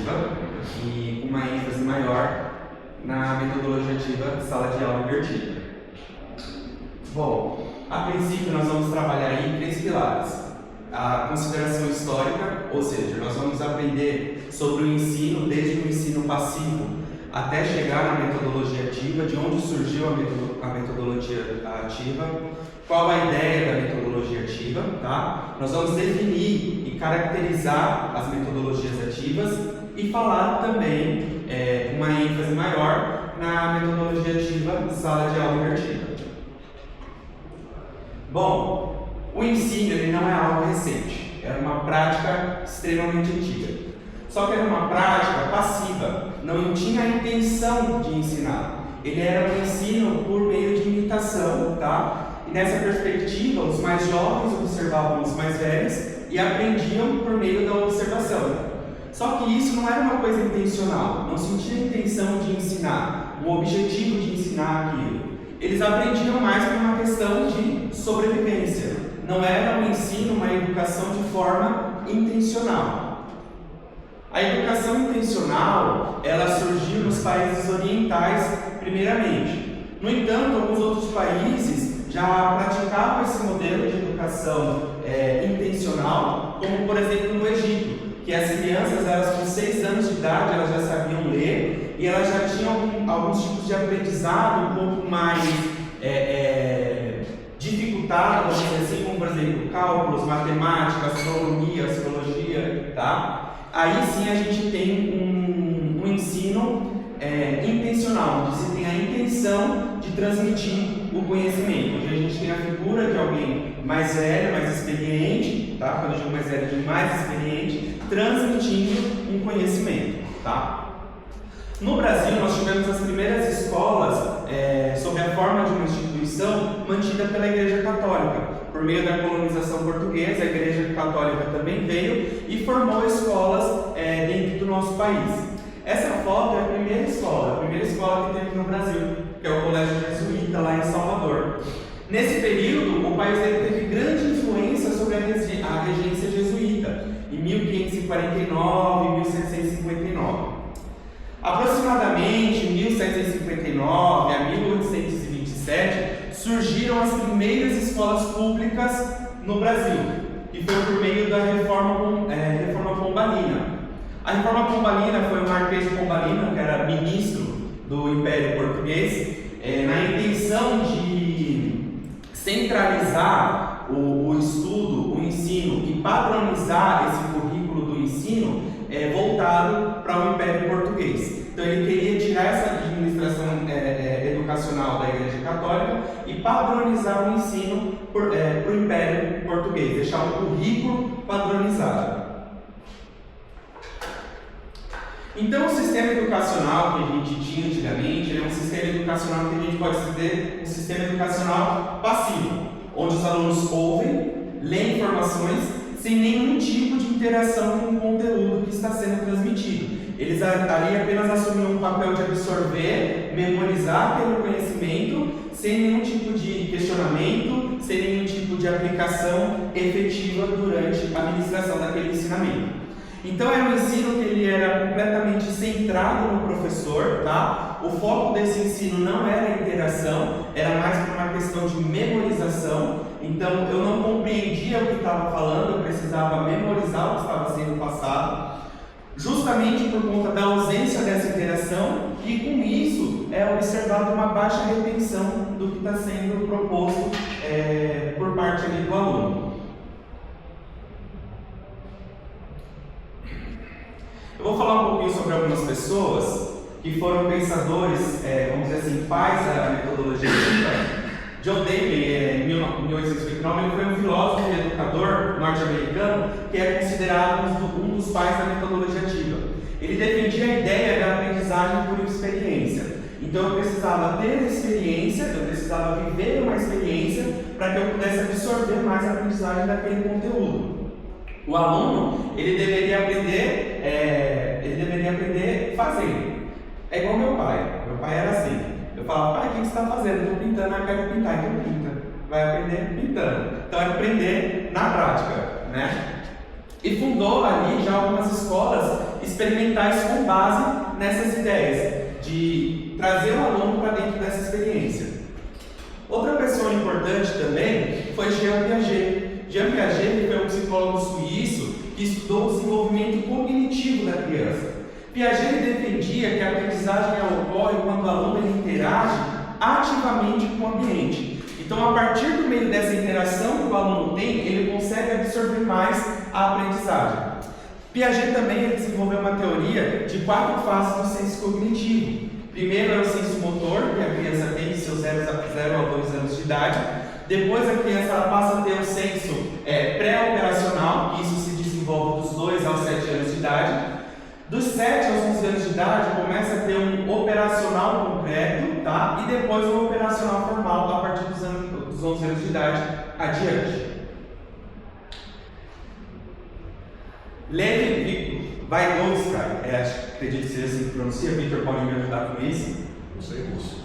ativa e com uma ênfase maior na metodologia ativa sala de aula invertida. Bom, a princípio nós vamos trabalhar aí 3 pilares. A consideração histórica, ou seja, nós vamos aprender sobre o ensino, desde o ensino passivo até chegar na metodologia ativa, de onde surgiu a metodologia ativa, qual a ideia da metodologia ativa, tá? Nós vamos definir e caracterizar as metodologias ativas e falar também uma ênfase maior na metodologia ativa sala de aula invertida. Bom, o ensino ele não é algo recente, era uma prática extremamente antiga. Só que era uma prática passiva, não tinha a intenção de ensinar. Ele era um ensino por meio de imitação, tá? E nessa perspectiva, os mais jovens observavam os mais velhos e aprendiam por meio da observação. Só que isso não era uma coisa intencional, não se tinha a intenção de ensinar, o objetivo de ensinar aquilo. Eles aprendiam mais por uma questão de sobrevivência. Não era um ensino, uma educação de forma intencional. A educação intencional, ela surgiu nos países orientais, primeiramente. No entanto, alguns outros países já praticavam esse modelo de educação intencional, como por exemplo no Egito, que as crianças, elas com 6 anos de idade, elas já sabiam ler e elas já tinham alguns tipos de aprendizado um pouco mais dificultado, vamos dizer assim, como por exemplo cálculos, matemática, astronomia, astrologia, tá? Aí sim a gente tem um ensino intencional, onde se tem a intenção de transmitir o conhecimento, onde a gente tem a figura de alguém mais velho, mais experiente, tá? Quando eu digo mais velho, eu digo mais experiente, transmitindo um conhecimento, tá? No Brasil, nós tivemos as primeiras escolas sob a forma de uma instituição mantida pela Igreja Católica. Por meio da colonização portuguesa, a Igreja Católica também veio e formou escolas dentro do nosso país. Essa foto é a primeira escola que teve no Brasil, que é o Colégio Jesuíta, lá em Salvador. Nesse período, o país teve grande influência sobre a regência jesuíta, em 1549 e 1759. Aproximadamente em 1759 a 1827 surgiram as primeiras escolas públicas no Brasil, que foi por meio da Reforma Pombalina. A Reforma Pombalina foi o Marquês de Pombalina, que era ministro do Império Português, na intenção de centralizar o estudo, o ensino e padronizar esse currículo do ensino voltado para o Império Português. Então ele queria tirar essa administração educacional da Igreja Católica e padronizar o ensino para o Império Português, deixar o currículo padronizado. Então o sistema educacional que a gente tinha antigamente é um sistema educacional que a gente pode dizer um sistema educacional passivo, onde os alunos ouvem, leem informações sem nenhum tipo de interação com o conteúdo que está sendo transmitido. Eles ali apenas assumiam um papel de absorver, memorizar aquele conhecimento, sem nenhum tipo de questionamento, sem nenhum tipo de aplicação efetiva durante a administração daquele ensinamento. Então era um ensino que ele era completamente centrado no professor, tá? O foco desse ensino não era a interação, era mais por uma questão de memorização. Então eu não compreendia o que estava falando, eu precisava memorizar o que estava sendo passado, justamente por conta da ausência dessa interação, e com isso é observado uma baixa retenção do que está sendo proposto por parte ali do aluno. Eu vou falar um pouquinho sobre algumas pessoas que foram pensadores, vamos dizer assim, pais da metodologia ativa. John Dewey, em 1829, ele foi um filósofo e educador norte-americano que é considerado um dos pais da metodologia ativa. Ele defendia a ideia da aprendizagem por experiência. Então eu precisava ter experiência, eu precisava viver uma experiência para que eu pudesse absorver mais a aprendizagem daquele conteúdo. O aluno, ele deveria aprender fazendo. É igual meu pai. Meu pai era assim. Eu falava, pai, o que você está fazendo? Eu estou pintando, eu quero pintar, então pinta. Vai aprender pintando. Então é aprender na prática, né? e fundou ali já algumas escolas experimentais com base nessas ideias, de trazer o aluno para dentro dessa experiência. Outra pessoa importante também foi Jean Piaget. Jean Piaget foi um psicólogo suíço que estudou o desenvolvimento cognitivo da criança. Piaget defendia que a aprendizagem ocorre quando o aluno interage ativamente com o ambiente. Então, a partir do meio dessa interação que o aluno tem, ele consegue absorver mais a aprendizagem. Piaget também desenvolveu uma teoria de 4 fases do senso cognitivo. Primeiro é o senso motor, que a criança tem de seus 0 a 2 anos de idade. Depois a criança ela passa a ter o senso pré-operacional, que isso se desenvolve dos 2 aos 7 anos de idade. Dos 7 aos 11 anos de idade, começa a ter um operacional concreto, tá? E depois um operacional formal a partir dos 11 anos de idade adiante. Levi Vygotsky, acredito que seja assim que pronuncia, Victor pode me ajudar com isso? Não sei russo.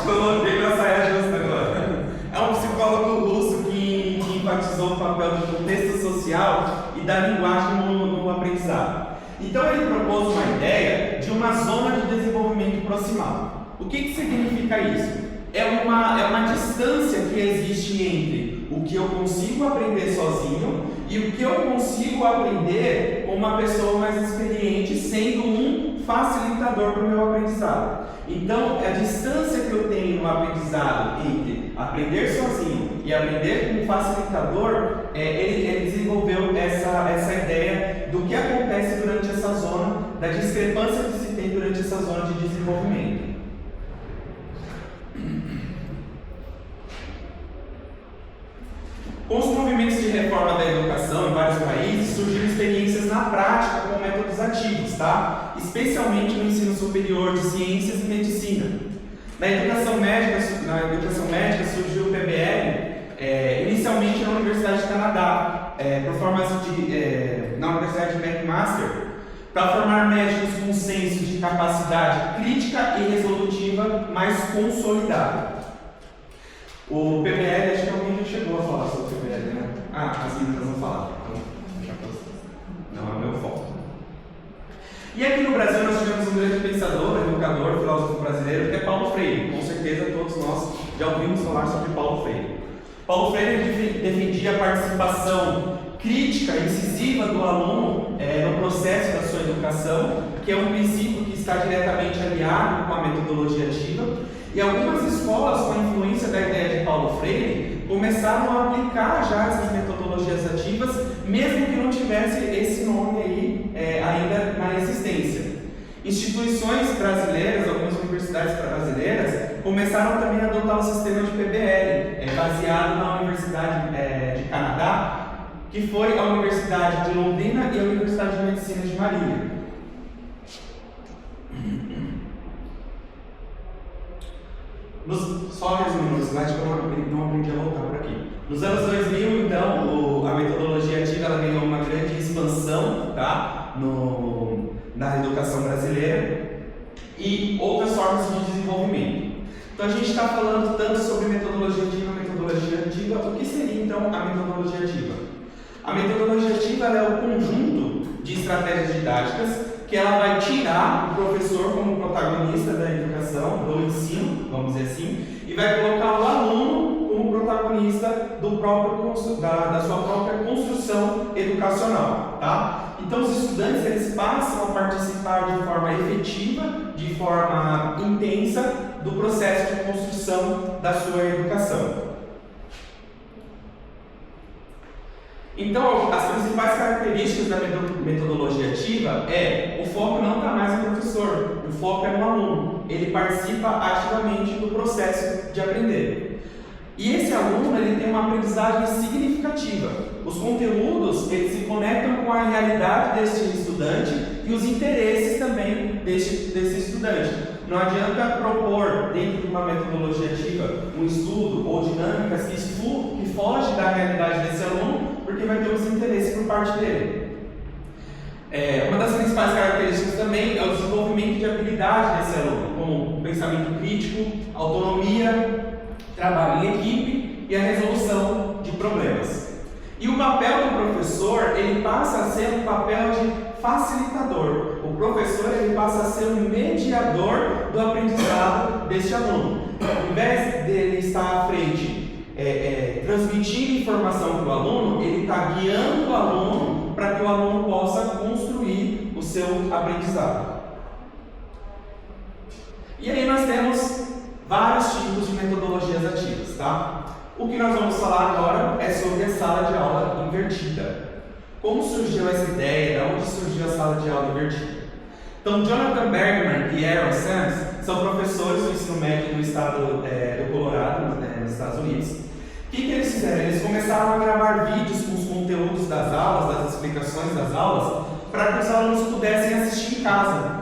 Coloquei na saia justa agora. É um psicólogo russo que enfatizou o papel do contexto social e da linguagem no aprendizado. Então ele propôs uma ideia de uma zona de desenvolvimento proximal. O que significa isso? É uma distância que existe entre o que eu consigo aprender sozinho e o que eu consigo aprender com uma pessoa mais experiente, sendo um facilitador para o meu aprendizado. Então, a distância que eu tenho no aprendizado entre aprender sozinho e aprender com um facilitador, ele desenvolveu essa ideia do que acontece durante essa zona, da discrepância que se tem durante essa zona de desenvolvimento. Com os movimentos de reforma da educação em vários países, surgiram experiências na prática com métodos ativos, tá? Especialmente no ensino superior de ciências e medicina. Na educação médica surgiu o PBL, inicialmente na Universidade de Canadá, na Universidade de McMaster, para formar médicos com senso de capacidade crítica e resolutiva mais consolidado. O PBL, acho que alguém já chegou a falar sobre o PBL, né? As meninas vão falar. Não é o meu foco. E aqui no Brasil nós tivemos um grande pensador, educador, filósofo brasileiro, que é Paulo Freire. Com certeza todos nós já ouvimos falar sobre Paulo Freire. Paulo Freire defendia a participação crítica e incisiva do aluno no processo da sua educação, que é um princípio que está diretamente aliado com a metodologia ativa. E algumas escolas, com a influência da ideia de Paulo Freire, começaram a aplicar já essas metodologias ativas, mesmo que não tivesse esse nome aí ainda na existência. Instituições brasileiras, algumas universidades brasileiras, começaram também a adotar o sistema de PBL, baseado na Universidade de Canadá, que foi a Universidade de Londrina e a Universidade de Medicina de Marília. Só resumindo o slide, que eu não aprendi a voltar por aqui. Nos anos 2000, então, a metodologia ativa ela ganhou uma grande expansão, tá? Na educação brasileira e outras formas de desenvolvimento. Então, a gente está falando tanto sobre metodologia ativa. O que seria, então, a metodologia ativa? A metodologia ativa ela é o conjunto de estratégias didáticas que ela vai tirar o professor como protagonista da educação, do ensino, vamos dizer assim, e vai colocar o aluno como protagonista da sua própria construção educacional, tá? Então os estudantes eles passam a participar de forma efetiva, de forma intensa, do processo de construção da sua educação. Então, as principais características da metodologia ativa o foco não está mais no professor, o foco é no aluno. Ele participa ativamente do processo de aprender. E esse aluno ele tem uma aprendizagem significativa. Os conteúdos eles se conectam com a realidade deste estudante e os interesses também desse estudante. Não adianta propor dentro de uma metodologia ativa um estudo ou dinâmicas que foge da realidade desse aluno, porque vai ter os interesses por parte dele. Uma das principais características também é o desenvolvimento de habilidade desse aluno, como o pensamento crítico, autonomia, trabalho em equipe e a resolução de problemas. papel de facilitador. O professor ele passa a ser um mediador do aprendizado deste aluno. Ao invés dele estar à frente transmitindo informação para o aluno, ele está guiando o aluno para que o aluno possa construir o seu aprendizado. E aí nós temos vários tipos de metodologias ativas, tá? O que nós vamos falar agora é sobre a sala de aula invertida. Como surgiu essa ideia? De onde surgiu a sala de aula invertida? Então, Jonathan Bergman e Aaron Sands são professores do ensino médio do estado do Colorado, nos Estados Unidos. O que eles fizeram? Eles começaram a gravar vídeos com os conteúdos das aulas, das explicações das aulas, para que os alunos pudessem assistir em casa,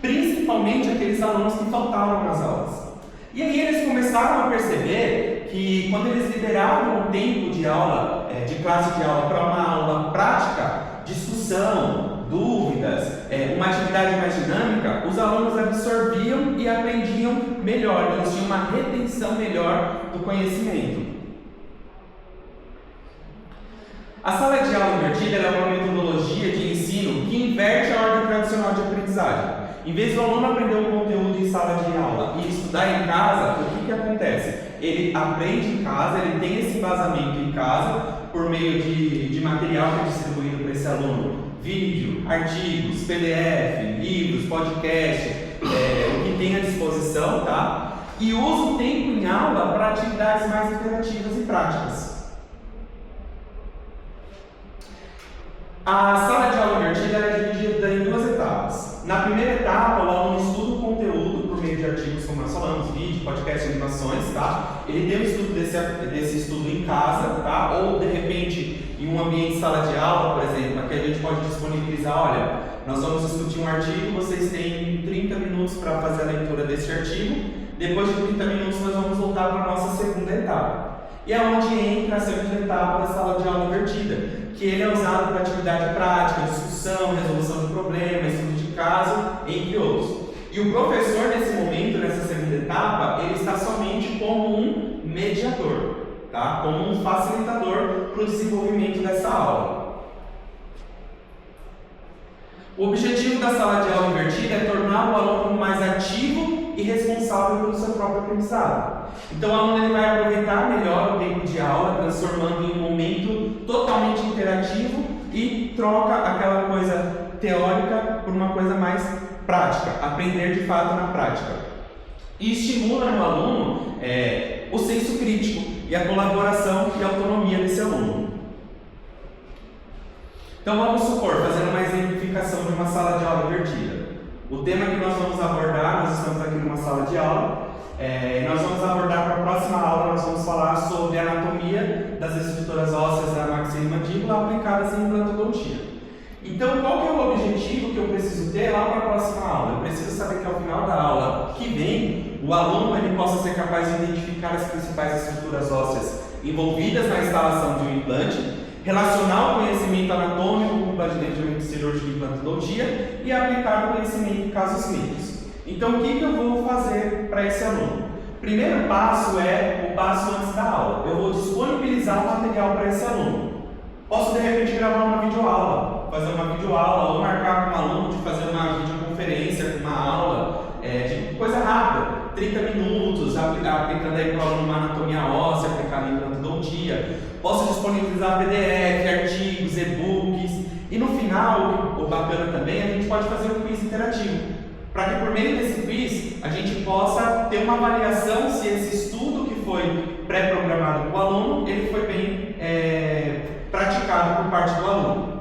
principalmente aqueles alunos que faltavam nas aulas. E aí eles começaram a perceber que quando eles liberavam o tempo de aula, de classe de aula, para uma aula prática, discussão, dúvidas, uma atividade mais dinâmica, os alunos absorviam e aprendiam melhor, eles tinham uma retenção melhor do conhecimento. A sala de aula invertida é uma metodologia de ensino que inverte a ordem tradicional de aprendizagem. Em vez do aluno aprender um conteúdo em sala de aula e estudar em casa, o que acontece? Ele aprende em casa, ele tem esse embasamento em casa por meio de material que é distribuído para esse aluno. Vídeo, artigos, PDF, livros, podcast, o que tem à disposição, tá? E usa o tempo em aula para atividades mais interativas e práticas. A sala de aula invertida é dividida em duas etapas. Na primeira etapa, o aluno estuda o conteúdo por meio de artigos, como nós falamos, vídeo, podcast, animações, tá? Ele tem o estudo desse estudo em casa, tá? Ou, de repente, em um ambiente de sala de aula, por exemplo, aqui a gente pode disponibilizar, olha, nós vamos discutir um artigo, vocês têm 30 minutos para fazer a leitura desse artigo, depois de 30 minutos nós vamos voltar para a nossa segunda etapa. E é onde entra a segunda etapa da sala de aula invertida, que ele é usado para atividade prática, discussão, resolução de problemas, estudo de caso, entre outros. E o professor, nesse momento, nessa segunda etapa, ele está somente como um mediador, tá? Como um facilitador para o desenvolvimento dessa aula. O objetivo da sala de aula invertida é tornar o aluno mais ativo e responsável pelo seu próprio aprendizado. Então o aluno ele vai aproveitar melhor o tempo de aula, transformando em um momento totalmente interativo e troca aquela coisa teórica por uma coisa mais prática, aprender de fato na prática. E estimula no aluno o senso crítico e a colaboração e a autonomia desse aluno. Então vamos supor, fazendo uma exemplificação de uma sala de aula invertida. O tema que nós vamos abordar, nós estamos aqui numa sala de aula, nós vamos abordar para a próxima aula, nós vamos falar sobre a anatomia das estruturas ósseas da maxilomandibular aplicadas em implantodontia. Então, qual que é o objetivo que eu preciso ter lá para a próxima aula? Eu preciso saber que ao final da aula que vem, o aluno ele possa ser capaz de identificar as principais estruturas ósseas envolvidas na instalação de um implante, relacionar o conhecimento anatômico com o planejamento cirúrgico de implantodontia e aplicar o conhecimento em casos clínicos. Então, o que eu vou fazer para esse aluno? Primeiro passo é o passo antes da aula. Eu vou disponibilizar o material para esse aluno. Posso, de repente, gravar uma videoaula, fazer uma videoaula ou marcar com um aluno de fazer uma videoconferência, uma aula de coisa rápida, 30 minutos, aplicando aí para o aluno uma anatomia óssea, aplicando em implantodontia. Posso disponibilizar PDF, artigos, e-books. E no final, o bacana também, a gente pode fazer um quiz interativo, para que por meio desse quiz a gente possa ter uma avaliação se esse estudo que foi pré-programado para o aluno, ele foi bem praticado por parte do aluno.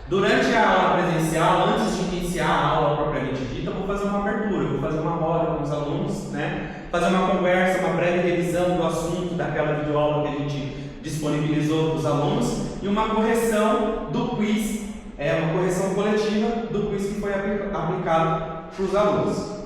Durante a aula presencial, antes de iniciar a aula propriamente dita, eu vou fazer uma abertura, eu vou fazer uma roda com os alunos, fazer uma conversa, uma breve revisão do assunto daquela videoaula que a gente disponibilizou para os alunos e uma correção do quiz, uma correção coletiva do quiz que foi aplicado para os alunos.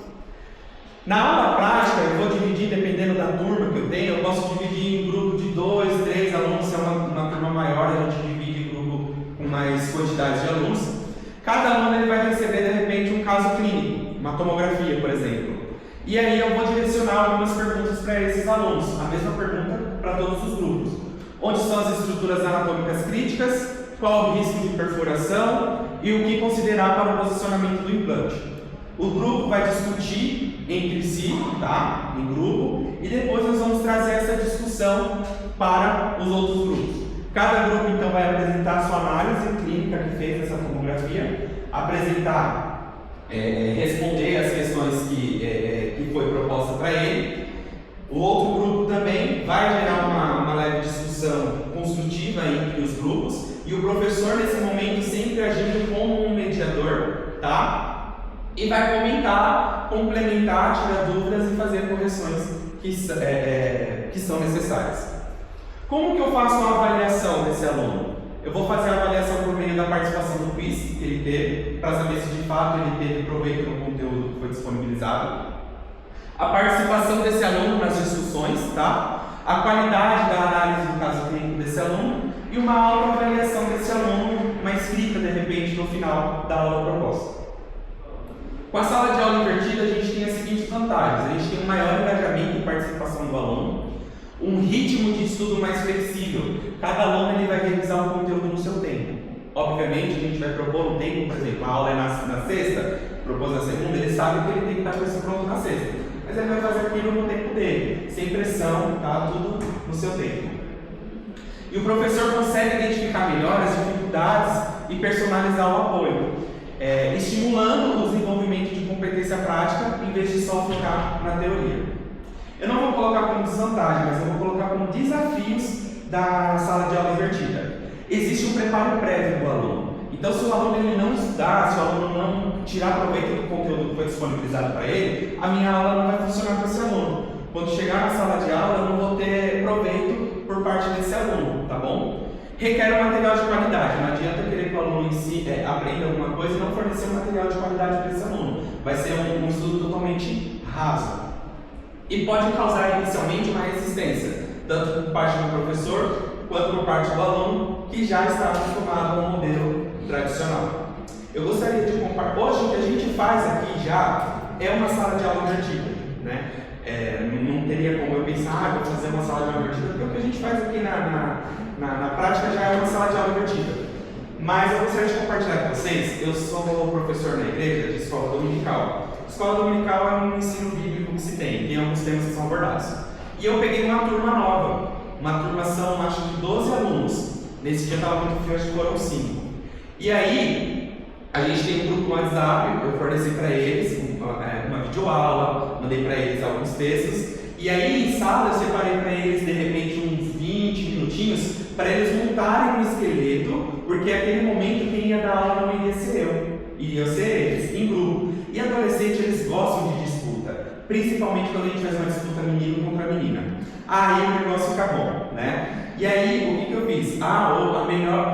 Na aula prática, eu vou dividir, dependendo da turma que eu tenho, eu posso dividir em grupo de 2, 3 alunos, se é uma turma maior, a gente divide em grupo com mais quantidade de alunos. Cada aluno ele vai receber, de repente, um caso clínico, uma tomografia, por exemplo. E aí eu vou direcionar algumas perguntas para esses alunos, a mesma pergunta para todos os grupos. onde são as estruturas anatômicas críticas, qual o risco de perfuração e o que considerar para o posicionamento do implante. O grupo vai discutir entre si, tá? Em grupo, e depois nós vamos trazer essa discussão para os outros grupos. Cada grupo então vai apresentar a sua análise clínica que fez essa tomografia, responder as questões que foi proposta para ele. O outro grupo também vai gerar uma leve discussão construtiva entre os grupos e o professor nesse momento sempre agindo como um mediador, tá? E vai comentar, complementar, tirar dúvidas e fazer correções que são necessárias. Como que eu faço uma avaliação desse aluno? Eu vou fazer a avaliação por meio da participação do quiz que ele teve, para saber se de fato ele teve proveito no conteúdo que foi disponibilizado. A participação desse aluno nas discussões, tá? A qualidade da análise do caso clínico desse aluno e uma autoavaliação desse aluno, uma escrita de repente no final da aula proposta. Com a sala de aula invertida, a gente tem as seguintes vantagens: a gente tem um maior engajamento e participação do aluno, um ritmo de estudo mais flexível. Cada aluno ele vai revisar o conteúdo no seu tempo. Obviamente, a gente vai propor um tempo, por exemplo, a aula é na sexta, propôs na segunda, ele sabe que ele tem que estar com isso pronto na sexta. Mas ele vai fazer aquilo no tempo dele, sem pressão, tá? Tudo no seu tempo. E o professor consegue identificar melhor as dificuldades e personalizar o apoio, estimulando o desenvolvimento de competência prática, em vez de só focar na teoria. Eu não vou colocar como desvantagem, mas eu vou colocar como desafios da sala de aula invertida. Existe um preparo prévio do aluno. Então, se o aluno ele não estudar, se o aluno não tirar proveito do conteúdo que foi disponibilizado para ele, a minha aula não vai funcionar para esse aluno. Quando chegar na sala de aula, eu não vou ter proveito por parte desse aluno, tá bom? Requer um material de qualidade. Não adianta eu querer que o aluno em si aprenda alguma coisa e não fornecer um material de qualidade para esse aluno. Vai ser um estudo totalmente raso. E pode causar inicialmente uma resistência, tanto por parte do professor, quanto por parte do aluno, que já está acostumado ao modelo tradicional. Eu gostaria de compartilhar, hoje o que a gente faz aqui já é uma sala de aula invertida, né? Não teria como eu pensar, vou fazer uma sala de aula invertida, porque o que a gente faz aqui na prática já é uma sala de aula invertida. Mas eu gostaria de compartilhar com vocês, eu sou professor na igreja de escola dominical. Escola dominical é um ensino bíblico que se tem alguns temas que são abordados. E eu peguei uma turma nova, uma turma são acho que 12 alunos, nesse dia estava muito frio, acho que foram 5. E aí, a gente tem um grupo no WhatsApp, eu forneci para eles uma videoaula, mandei para eles alguns textos, e aí em sala eu separei para eles de repente uns 20 minutinhos para eles montarem um esqueleto, porque naquele momento quem ia dar aula não iria ser eu, iria ser eles, em grupo. E adolescente eles gostam de disputa, principalmente quando a gente faz uma disputa menino contra menina. Aí o negócio fica bom, né? E aí o que eu fiz?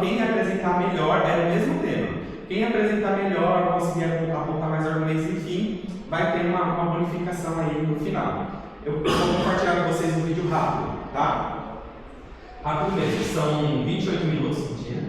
Quem apresentar melhor era o mesmo tema. Quem apresentar melhor, conseguir apontar mais argumentos, enfim, vai ter uma bonificação aí no final. Eu vou compartilhar com vocês um vídeo rápido, tá? Rápido mesmo, são 28 minutos, mentira.